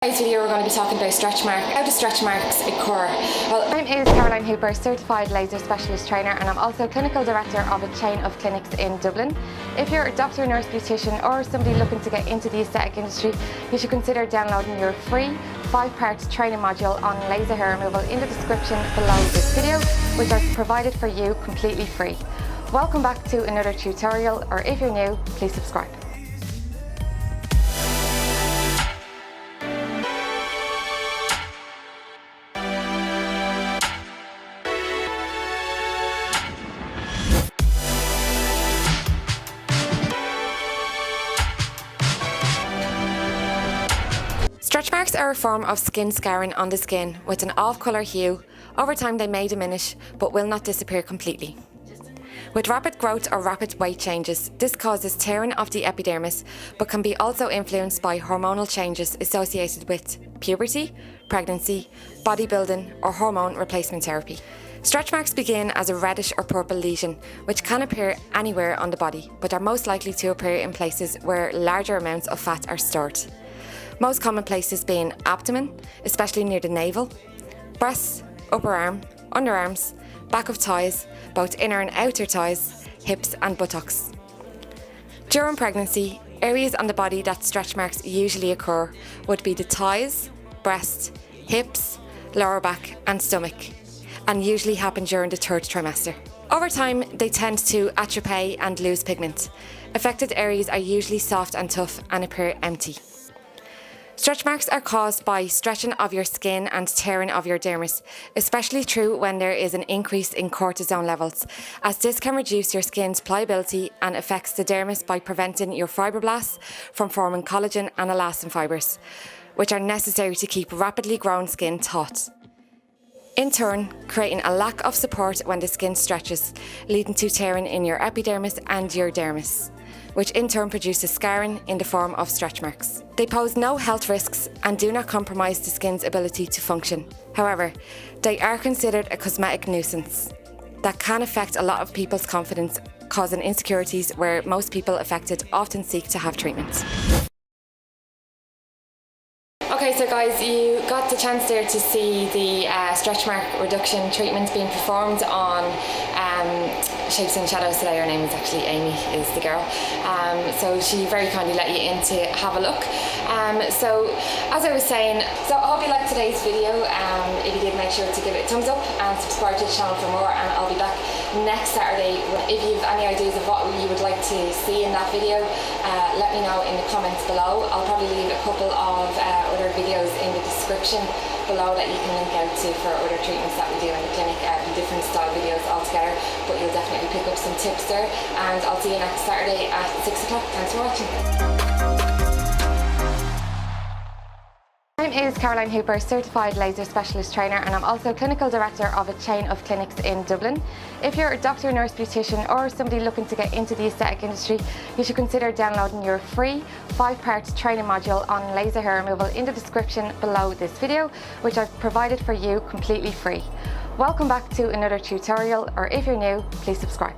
In today's video we're going to be talking about stretch marks. How do stretch marks occur? Well, my name is Caroline Hooper, certified laser specialist trainer, and I'm also clinical director of a chain of clinics in Dublin. If you're a doctor, nurse, beautician or somebody looking to get into the aesthetic industry, you should consider downloading your free 5-part training module on laser hair removal in the description below this video, which I've provided for you completely free. Welcome back to another tutorial, or if you're new, please subscribe. Stretch marks are a form of skin scarring on the skin with an off-colour hue. Over time they may diminish but will not disappear completely. With rapid growth or rapid weight changes, this causes tearing of the epidermis but can be also influenced by hormonal changes associated with puberty, pregnancy, bodybuilding or hormone replacement therapy. Stretch marks begin as a reddish or purple lesion which can appear anywhere on the body but are most likely to appear in places where larger amounts of fat are stored. Most common places being abdomen, especially near the navel, breasts, upper arm, underarms, back of thighs, both inner and outer thighs, hips and buttocks. During pregnancy, areas on the body that stretch marks usually occur would be the thighs, breast, hips, lower back and stomach, and usually happen during the third trimester. Over time, they tend to atrophy and lose pigment. Affected areas are usually soft and tough and appear empty. Stretch marks are caused by stretching of your skin and tearing of your dermis, especially true when there is an increase in cortisone levels, as this can reduce your skin's pliability and affects the dermis by preventing your fibroblasts from forming collagen and elastin fibres, which are necessary to keep rapidly growing skin taut. In turn, creating a lack of support when the skin stretches, leading to tearing in your epidermis and your dermis, which in turn produces scarring in the form of stretch marks. They pose no health risks and do not compromise the skin's ability to function. However, they are considered a cosmetic nuisance that can affect a lot of people's confidence, causing insecurities where most people affected often seek to have treatment. Okay, so guys, you got the chance there to see the stretch mark reduction treatment being performed on Shapes and Shadows today. Her name is actually Amy, is the girl. So she very kindly let you in to have a look. So as I was saying, so I hope you liked today's video. If you did, make sure to give it a thumbs up and subscribe to the channel for more, and I'll be back next Saturday. If you have any ideas of what you would like to see in that video, let me know in the comments below. I'll probably leave a couple of other videos in the description below that you can link out to for other treatments that we do in the clinic, different style videos altogether, but you'll definitely pick up some tips there, and I'll see you next Saturday at 6 o'clock. Thanks for watching. My name is Caroline Hooper, certified laser specialist trainer, and I'm also clinical director of a chain of clinics in Dublin. If you're a doctor, nurse, beautician or somebody looking to get into the aesthetic industry, you should consider downloading your free 5-part training module on laser hair removal in the description below this video, which I've provided for you completely free. Welcome back to another tutorial, or if you're new, please subscribe.